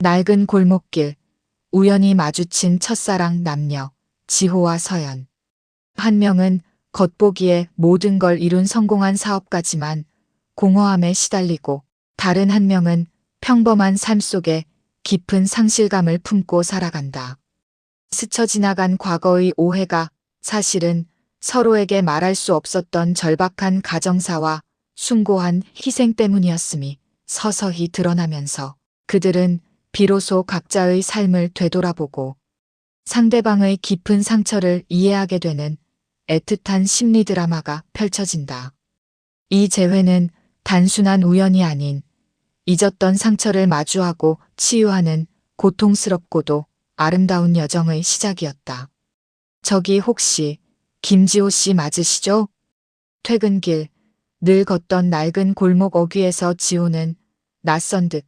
낡은 골목길, 우연히 마주친 첫사랑 남녀, 지호와 서연. 한 명은 겉보기에 모든 걸 이룬 성공한 사업가지만 공허함에 시달리고, 다른 한 명은 평범한 삶 속에 깊은 상실감을 품고 살아간다. 스쳐 지나간 과거의 오해가 사실은 서로에게 말할 수 없었던 절박한 가정사와 숭고한 희생 때문이었음이 서서히 드러나면서 그들은 비로소 각자의 삶을 되돌아보고 상대방의 깊은 상처를 이해하게 되는 애틋한 심리 드라마가 펼쳐진다. 이 재회는 단순한 우연이 아닌 잊었던 상처를 마주하고 치유하는 고통스럽고도 아름다운 여정의 시작이었다. 저기 혹시 김지호 씨 맞으시죠? 퇴근길, 늘 걷던 낡은 골목 어귀에서 지호는 낯선 듯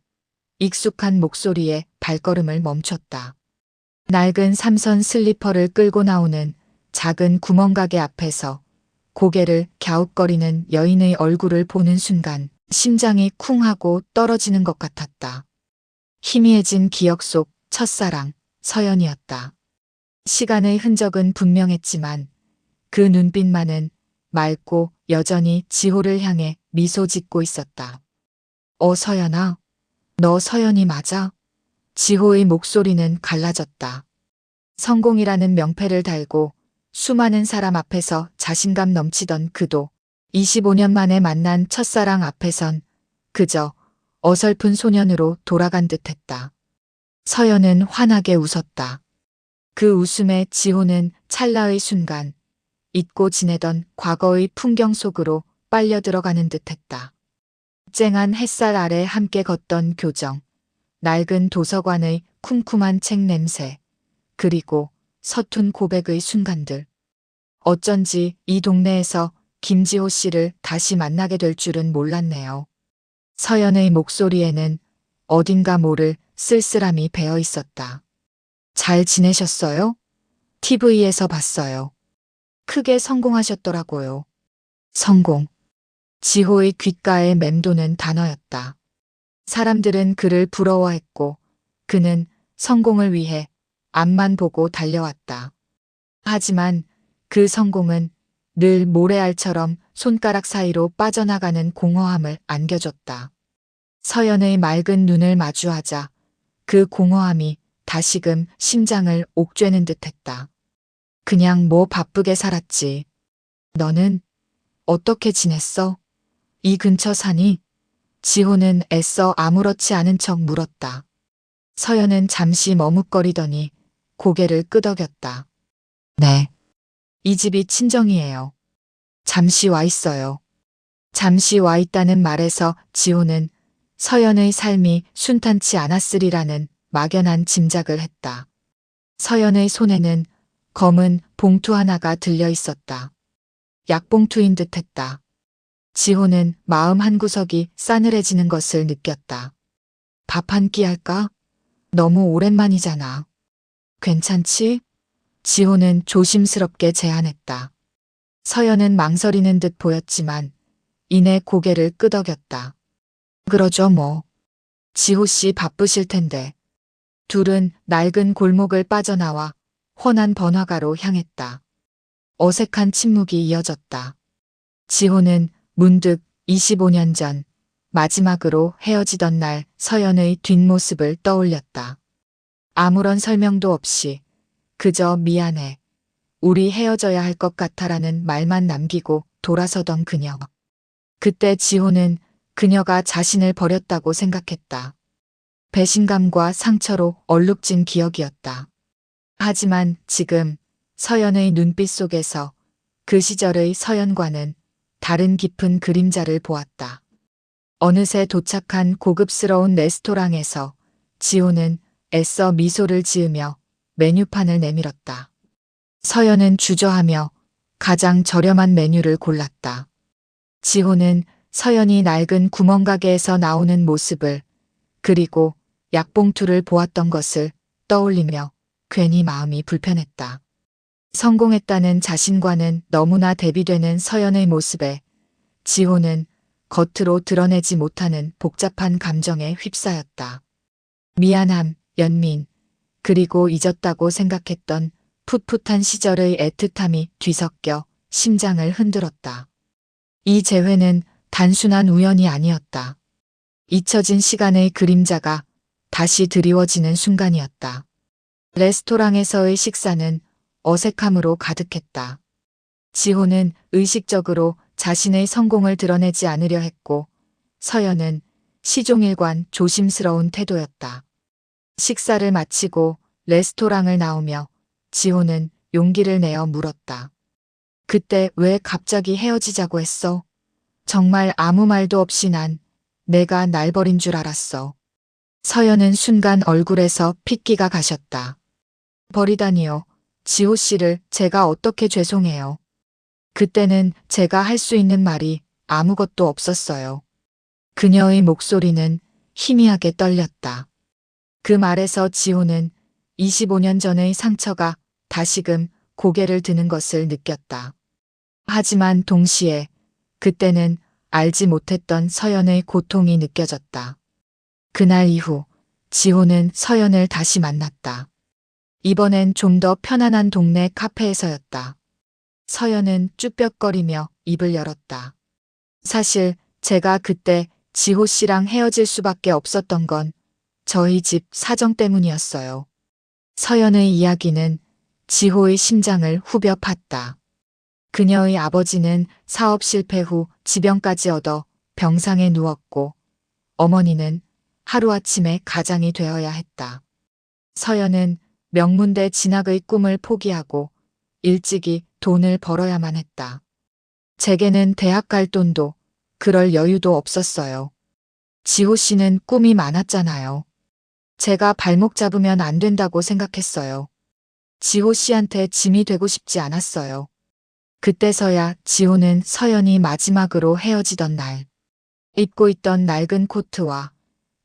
익숙한 목소리에 발걸음을 멈췄다. 낡은 삼선 슬리퍼를 끌고 나오는 작은 구멍가게 앞에서 고개를 갸웃거리는 여인의 얼굴을 보는 순간 심장이 쿵 하고 떨어지는 것 같았다. 희미해진 기억 속 첫사랑, 서연이었다. 시간의 흔적은 분명했지만 그 눈빛만은 맑고 여전히 지호를 향해 미소 짓고 있었다. 서연아, 너 서연이 맞아? 지호의 목소리는 갈라졌다. 성공이라는 명패를 달고 수많은 사람 앞에서 자신감 넘치던 그도 25년 만에 만난 첫사랑 앞에선 그저 어설픈 소년으로 돌아간 듯했다. 서연은 환하게 웃었다. 그 웃음에 지호는 찰나의 순간 잊고 지내던 과거의 풍경 속으로 빨려 들어가는 듯했다. 쨍한 햇살 아래 함께 걷던 교정, 낡은 도서관의 쿰쿰한 책 냄새, 그리고 서툰 고백의 순간들. 어쩐지 이 동네에서 김지호 씨를 다시 만나게 될 줄은 몰랐네요. 서연의 목소리에는 어딘가 모를 쓸쓸함이 배어 있었다. 잘 지내셨어요? TV에서 봤어요. 크게 성공하셨더라고요. 성공. 지호의 귓가에 맴도는 단어였다. 사람들은 그를 부러워했고 그는 성공을 위해 앞만 보고 달려왔다. 하지만 그 성공은 늘 모래알처럼 손가락 사이로 빠져나가는 공허함을 안겨줬다. 서연의 맑은 눈을 마주하자 그 공허함이 다시금 심장을 옥죄는 듯했다. 그냥 뭐 바쁘게 살았지. 너는 어떻게 지냈어? 이 근처 사니? 지호는 애써 아무렇지 않은 척 물었다. 서연은 잠시 머뭇거리더니 고개를 끄덕였다. 네. 이 집이 친정이에요. 잠시 와 있어요. 잠시 와 있다는 말에서 지호는 서연의 삶이 순탄치 않았으리라는 막연한 짐작을 했다. 서연의 손에는 검은 봉투 하나가 들려 있었다. 약봉투인 듯했다. 지호는 마음 한구석이 싸늘해지는 것을 느꼈다. 밥 한 끼 할까? 너무 오랜만이잖아. 괜찮지? 지호는 조심스럽게 제안했다. 서연은 망설이는 듯 보였지만 이내 고개를 끄덕였다. 그러죠 뭐. 지호 씨 바쁘실 텐데. 둘은 낡은 골목을 빠져나와 훤한 번화가로 향했다. 어색한 침묵이 이어졌다. 지호는 문득 25년 전 마지막으로 헤어지던 날 서연의 뒷모습을 떠올렸다. 아무런 설명도 없이 그저 미안해. 우리 헤어져야 할 것 같아라는 말만 남기고 돌아서던 그녀. 그때 지호는 그녀가 자신을 버렸다고 생각했다. 배신감과 상처로 얼룩진 기억이었다. 하지만 지금 서연의 눈빛 속에서 그 시절의 서연과는 다른 깊은 그림자를 보았다. 어느새 도착한 고급스러운 레스토랑에서 지호는 애써 미소를 지으며 메뉴판을 내밀었다. 서연은 주저하며 가장 저렴한 메뉴를 골랐다. 지호는 서연이 낡은 구멍가게에서 나오는 모습을 그리고 약봉투를 보았던 것을 떠올리며 괜히 마음이 불편했다. 성공했다는 자신과는 너무나 대비되는 서연의 모습에 지호는 겉으로 드러내지 못하는 복잡한 감정에 휩싸였다. 미안함, 연민, 그리고 잊었다고 생각했던 풋풋한 시절의 애틋함이 뒤섞여 심장을 흔들었다. 이 재회는 단순한 우연이 아니었다. 잊혀진 시간의 그림자가 다시 드리워지는 순간이었다. 레스토랑에서의 식사는 어색함으로 가득했다. 지호는 의식적으로 자신의 성공을 드러내지 않으려 했고, 서연은 시종일관 조심스러운 태도였다. 식사를 마치고 레스토랑을 나오며 지호는 용기를 내어 물었다. 그때 왜 갑자기 헤어지자고 했어? 정말 아무 말도 없이 내가 날 버린 줄 알았어. 서연은 순간 얼굴에서 핏기가 가셨다. 버리다니요. 지호 씨를 제가 어떻게 죄송해요. 그때는 제가 할 수 있는 말이 아무것도 없었어요. 그녀의 목소리는 희미하게 떨렸다. 그 말에서 지호는 25년 전의 상처가 다시금 고개를 드는 것을 느꼈다. 하지만 동시에 그때는 알지 못했던 서연의 고통이 느껴졌다. 그날 이후 지호는 서연을 다시 만났다. 이번엔 좀 더 편안한 동네 카페에서였다. 서연은 쭈뼛거리며 입을 열었다. 사실 제가 그때 지호 씨랑 헤어질 수밖에 없었던 건 저희 집 사정 때문이었어요. 서연의 이야기는 지호의 심장을 후벼 팠다. 그녀의 아버지는 사업 실패 후 지병까지 얻어 병상에 누웠고 어머니는 하루아침에 가장이 되어야 했다. 서연은 명문대 진학의 꿈을 포기하고 일찍이 돈을 벌어야만 했다. 제게는 대학 갈 돈도 그럴 여유도 없었어요. 지호 씨는 꿈이 많았잖아요. 제가 발목 잡으면 안 된다고 생각했어요. 지호 씨한테 짐이 되고 싶지 않았어요. 그때서야 지호는 서연이 마지막으로 헤어지던 날, 입고 있던 낡은 코트와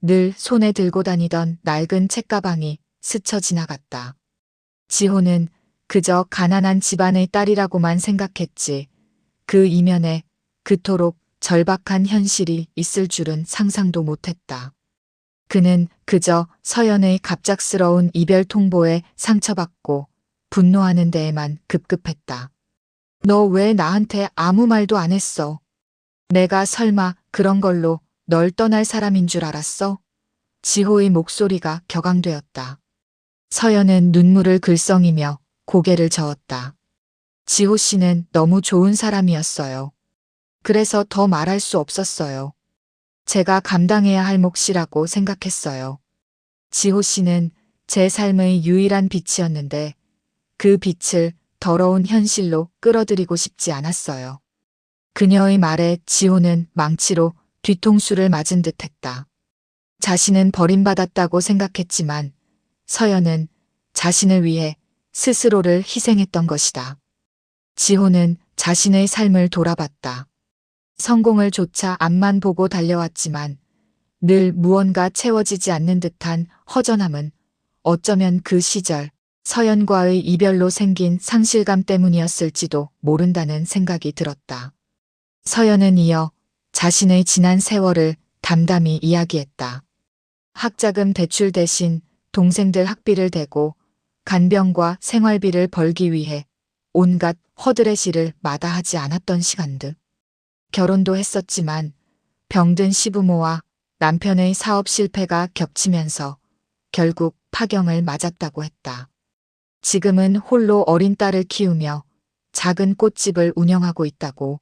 늘 손에 들고 다니던 낡은 책가방이 스쳐 지나갔다. 지호는 그저 가난한 집안의 딸이라고만 생각했지, 그 이면에 그토록 절박한 현실이 있을 줄은 상상도 못했다. 그는 그저 서연의 갑작스러운 이별 통보에 상처받고 분노하는 데에만 급급했다. 너 왜 나한테 아무 말도 안 했어? 내가 설마 그런 걸로 널 떠날 사람인 줄 알았어? 지호의 목소리가 격앙되었다. 서연은 눈물을 글썽이며 고개를 저었다. 지호 씨는 너무 좋은 사람이었어요. 그래서 더 말할 수 없었어요. 제가 감당해야 할 몫이라고 생각했어요. 지호 씨는 제 삶의 유일한 빛이었는데 그 빛을 더러운 현실로 끌어들이고 싶지 않았어요. 그녀의 말에 지호는 망치로 뒤통수를 맞은 듯했다. 자신은 버림받았다고 생각했지만 서연은 자신을 위해 스스로를 희생했던 것이다. 지호는 자신의 삶을 돌아봤다. 성공을 조차 앞만 보고 달려왔지만 늘 무언가 채워지지 않는 듯한 허전함은 어쩌면 그 시절 서연과의 이별로 생긴 상실감 때문이었을지도 모른다는 생각이 들었다. 서연은 이어 자신의 지난 세월을 담담히 이야기했다. 학자금 대출 대신 동생들 학비를 대고 간병과 생활비를 벌기 위해 온갖 허들의 시를 마다하지 않았던 시간들. 결혼도 했었지만 병든 시부모와 남편의 사업 실패가 겹치면서 결국 파경을 맞았다고 했다. 지금은 홀로 어린 딸을 키우며 작은 꽃집을 운영하고 있다고.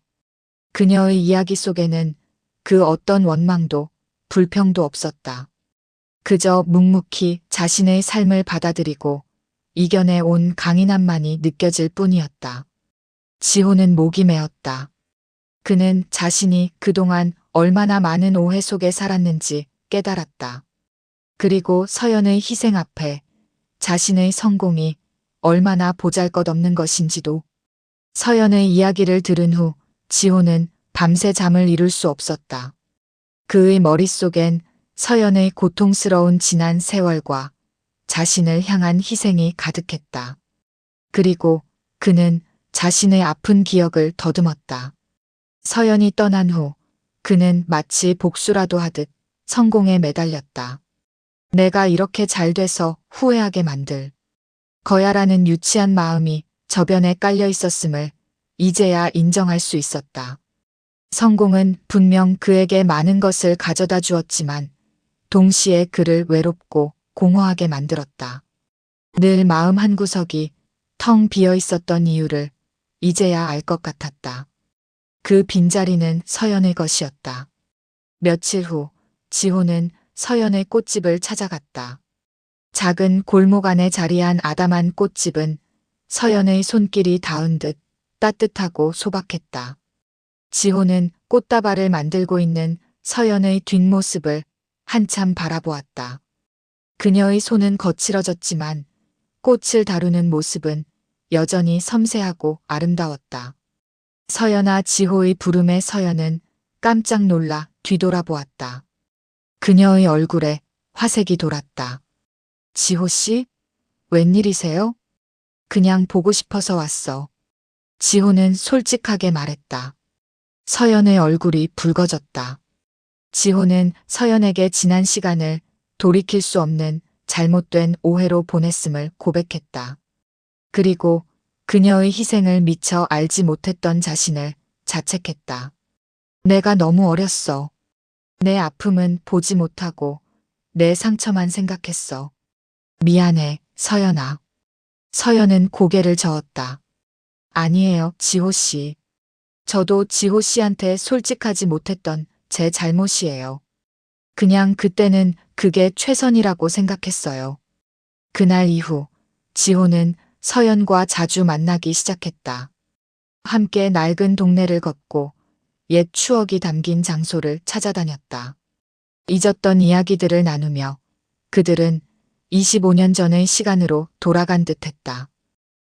그녀의 이야기 속에는 그 어떤 원망도 불평도 없었다. 그저 묵묵히 자신의 삶을 받아들이고 이겨내 온 강인함만이 느껴질 뿐이었다. 지호는 목이 메었다. 그는 자신이 그동안 얼마나 많은 오해 속에 살았는지 깨달았다. 그리고 서연의 희생 앞에 자신의 성공이 얼마나 보잘것없는 것인지도. 서연의 이야기를 들은 후 지호는 밤새 잠을 이룰 수 없었다. 그의 머릿속엔 서연의 고통스러운 지난 세월과 자신을 향한 희생이 가득했다. 그리고 그는 자신의 아픈 기억을 더듬었다. 서연이 떠난 후 그는 마치 복수라도 하듯 성공에 매달렸다. 내가 이렇게 잘 돼서 후회하게 만들 거야라는 유치한 마음이 저변에 깔려 있었음을 이제야 인정할 수 있었다. 성공은 분명 그에게 많은 것을 가져다 주었지만 동시에 그를 외롭고 공허하게 만들었다. 늘 마음 한구석이 텅 비어 있었던 이유를 이제야 알 것 같았다. 그 빈자리는 서연의 것이었다. 며칠 후 지호는 서연의 꽃집을 찾아갔다. 작은 골목 안에 자리한 아담한 꽃집은 서연의 손길이 닿은 듯 따뜻하고 소박했다. 지호는 꽃다발을 만들고 있는 서연의 뒷모습을 한참 바라보았다. 그녀의 손은 거칠어졌지만 꽃을 다루는 모습은 여전히 섬세하고 아름다웠다. 서연아. 지호의 부름에 서연은 깜짝 놀라 뒤돌아보았다. 그녀의 얼굴에 화색이 돌았다. 지호 씨? 웬일이세요? 그냥 보고 싶어서 왔어. 지호는 솔직하게 말했다. 서연의 얼굴이 붉어졌다. 지호는 서연에게 지난 시간을 돌이킬 수 없는 잘못된 오해로 보냈음을 고백했다. 그리고 그녀의 희생을 미처 알지 못했던 자신을 자책했다. 내가 너무 어렸어. 내 아픔은 보지 못하고 내 상처만 생각했어. 미안해, 서연아. 서연은 고개를 저었다. 아니에요, 지호 씨. 저도 지호 씨한테 솔직하지 못했던 제 잘못이에요. 그냥 그때는 그게 최선이라고 생각했어요. 그날 이후 지호는 서연과 자주 만나기 시작했다. 함께 낡은 동네를 걷고 옛 추억이 담긴 장소를 찾아다녔다. 잊었던 이야기들을 나누며 그들은 25년 전의 시간으로 돌아간 듯했다.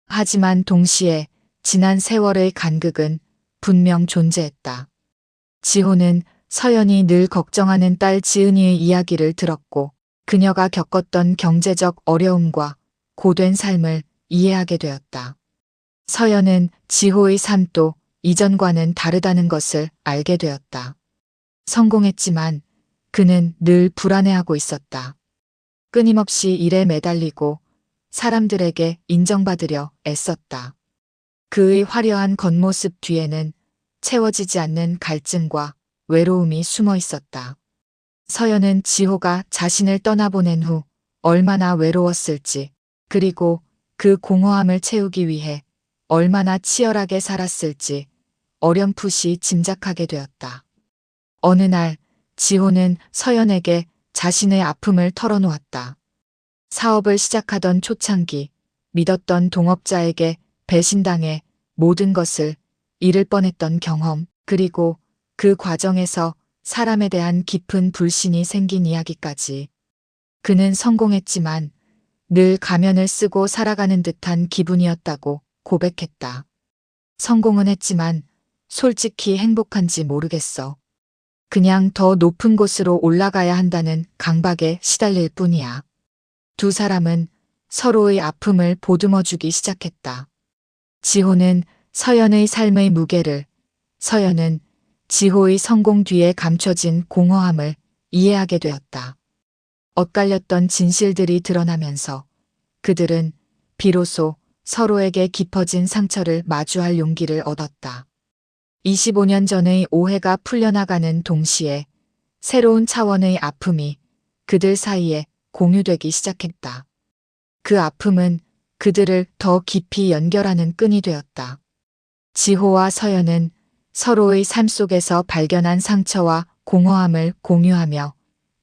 하지만 동시에 지난 세월의 간극은 분명 존재했다. 지호는 서연이 늘 걱정하는 딸 지은이의 이야기를 들었고 그녀가 겪었던 경제적 어려움과 고된 삶을 이해하게 되었다. 서연은 지호의 삶도 이전과는 다르다는 것을 알게 되었다. 성공했지만 그는 늘 불안해하고 있었다. 끊임없이 일에 매달리고 사람들에게 인정받으려 애썼다. 그의 화려한 겉모습 뒤에는 채워지지 않는 갈증과 외로움이 숨어 있었다. 서연은 지호가 자신을 떠나보낸 후 얼마나 외로웠을지, 그리고 그 공허함을 채우기 위해 얼마나 치열하게 살았을지 어렴풋이 짐작하게 되었다. 어느 날 지호는 서연에게 자신의 아픔을 털어놓았다. 사업을 시작하던 초창기 믿었던 동업자에게 배신당해 모든 것을 잃을 뻔했던 경험, 그리고 그 과정에서 사람에 대한 깊은 불신이 생긴 이야기까지. 그는 성공했지만 늘 가면을 쓰고 살아가는 듯한 기분이었다고 고백했다. 성공은 했지만 솔직히 행복한지 모르겠어. 그냥 더 높은 곳으로 올라가야 한다는 강박에 시달릴 뿐이야. 두 사람은 서로의 아픔을 보듬어주기 시작했다. 지호는 서연의 삶의 무게를, 서연은 지호의 성공 뒤에 감춰진 공허함을 이해하게 되었다. 엇갈렸던 진실들이 드러나면서 그들은 비로소 서로에게 깊어진 상처를 마주할 용기를 얻었다. 25년 전의 오해가 풀려나가는 동시에 새로운 차원의 아픔이 그들 사이에 공유되기 시작했다. 그 아픔은 그들을 더 깊이 연결하는 끈이 되었다. 지호와 서연은 서로의 삶 속에서 발견한 상처와 공허함을 공유하며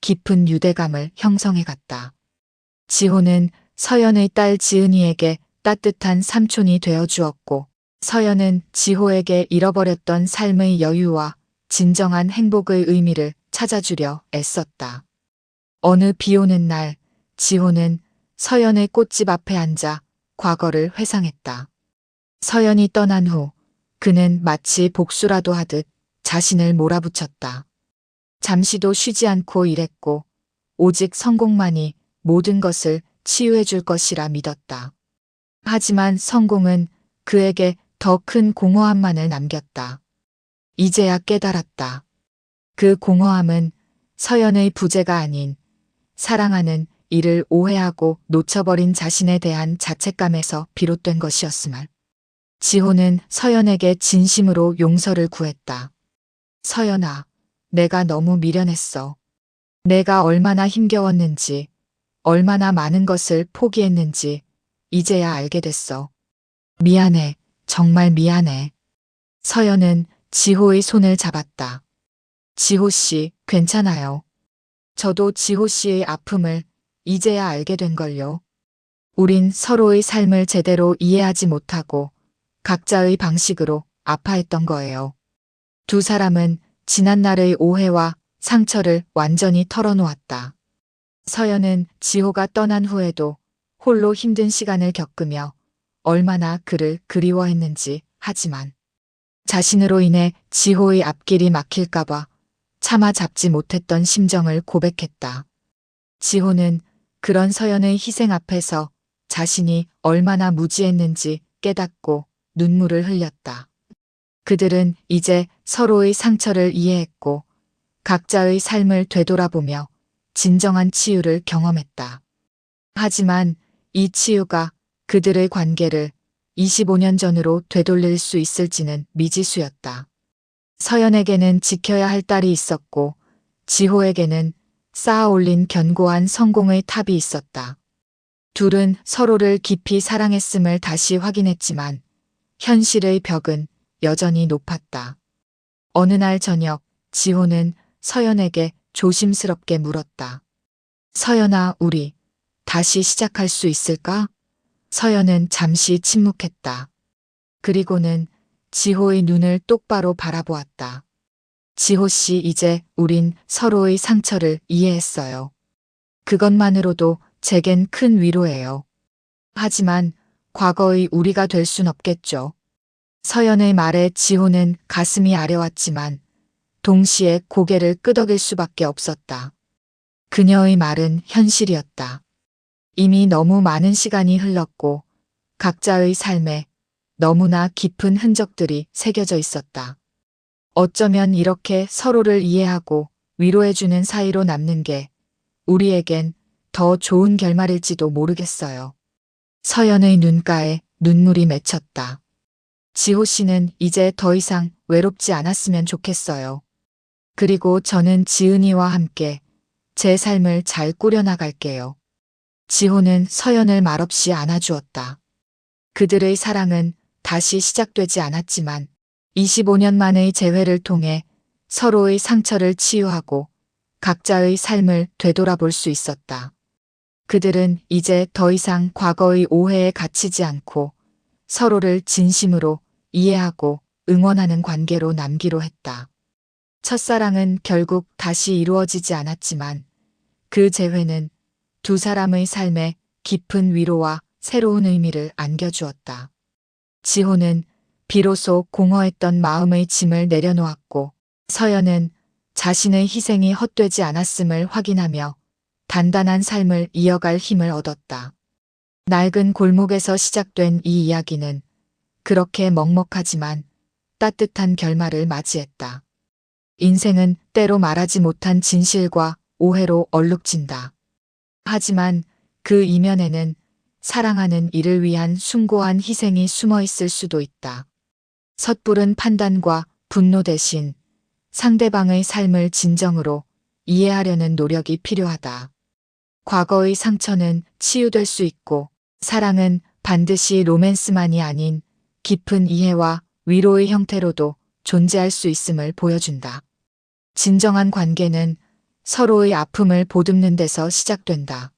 깊은 유대감을 형성해갔다. 지호는 서연의 딸 지은이에게 따뜻한 삼촌이 되어주었고, 서연은 지호에게 잃어버렸던 삶의 여유와 진정한 행복의 의미를 찾아주려 애썼다. 어느 비 오는 날, 지호는 서연의 꽃집 앞에 앉아 과거를 회상했다. 서연이 떠난 후 그는 마치 복수라도 하듯 자신을 몰아붙였다. 잠시도 쉬지 않고 일했고 오직 성공만이 모든 것을 치유해 줄 것이라 믿었다. 하지만 성공은 그에게 더 큰 공허함만을 남겼다. 이제야 깨달았다. 그 공허함은 서연의 부재가 아닌 사랑하는 이를 오해하고 놓쳐버린 자신에 대한 자책감에서 비롯된 것이었음을. 지호는 서연에게 진심으로 용서를 구했다. 서연아, 내가 너무 미련했어. 내가 얼마나 힘겨웠는지, 얼마나 많은 것을 포기했는지 이제야 알게 됐어. 미안해, 정말 미안해. 서연은 지호의 손을 잡았다. 지호 씨, 괜찮아요. 저도 지호 씨의 아픔을 이제야 알게 된걸요. 우린 서로의 삶을 제대로 이해하지 못하고 각자의 방식으로 아파했던 거예요. 두 사람은 지난날의 오해와 상처를 완전히 털어놓았다. 서연은 지호가 떠난 후에도 홀로 힘든 시간을 겪으며 얼마나 그를 그리워했는지 하지만 자신으로 인해 지호의 앞길이 막힐까봐 차마 잡지 못했던 심정을 고백했다. 지호는 그런 서연의 희생 앞에서 자신이 얼마나 무지했는지 깨닫고 눈물을 흘렸다. 그들은 이제 서로의 상처를 이해했고 각자의 삶을 되돌아보며 진정한 치유를 경험했다. 하지만 이 치유가 그들의 관계를 25년 전으로 되돌릴 수 있을지는 미지수였다. 서연에게는 지켜야 할 딸이 있었고 지호에게는 쌓아올린 견고한 성공의 탑이 있었다. 둘은 서로를 깊이 사랑했음을 다시 확인했지만 현실의 벽은 여전히 높았다. 어느 날 저녁 지호는 서연에게 조심스럽게 물었다. 서연아, 우리 다시 시작할 수 있을까? 서연은 잠시 침묵했다. 그리고는 지호의 눈을 똑바로 바라보았다. 지호 씨, 이제 우린 서로의 상처를 이해했어요. 그것만으로도 제겐 큰 위로예요. 하지만 과거의 우리가 될 순 없겠죠. 서연의 말에 지호는 가슴이 아려왔지만 동시에 고개를 끄덕일 수밖에 없었다. 그녀의 말은 현실이었다. 이미 너무 많은 시간이 흘렀고 각자의 삶에 너무나 깊은 흔적들이 새겨져 있었다. 어쩌면 이렇게 서로를 이해하고 위로해주는 사이로 남는 게 우리에겐 더 좋은 결말일지도 모르겠어요. 서연의 눈가에 눈물이 맺혔다. 지호 씨는 이제 더 이상 외롭지 않았으면 좋겠어요. 그리고 저는 지은이와 함께 제 삶을 잘 꾸려나갈게요. 지호는 서연을 말없이 안아주었다. 그들의 사랑은 다시 시작되지 않았지만 25년 만의 재회를 통해 서로의 상처를 치유하고 각자의 삶을 되돌아볼 수 있었다. 그들은 이제 더 이상 과거의 오해에 갇히지 않고 서로를 진심으로 이해하고 응원하는 관계로 남기로 했다. 첫사랑은 결국 다시 이루어지지 않았지만 그 재회는 두 사람의 삶에 깊은 위로와 새로운 의미를 안겨주었다. 지호는 비로소 공허했던 마음의 짐을 내려놓았고 서연은 자신의 희생이 헛되지 않았음을 확인하며 단단한 삶을 이어갈 힘을 얻었다. 낡은 골목에서 시작된 이 이야기는 그렇게 먹먹하지만 따뜻한 결말을 맞이했다. 인생은 때로 말하지 못한 진실과 오해로 얼룩진다. 하지만 그 이면에는 사랑하는 이를 위한 숭고한 희생이 숨어 있을 수도 있다. 섣부른 판단과 분노 대신 상대방의 삶을 진정으로 이해하려는 노력이 필요하다. 과거의 상처는 치유될 수 있고 사랑은 반드시 로맨스만이 아닌 깊은 이해와 위로의 형태로도 존재할 수 있음을 보여준다. 진정한 관계는 서로의 아픔을 보듬는 데서 시작된다.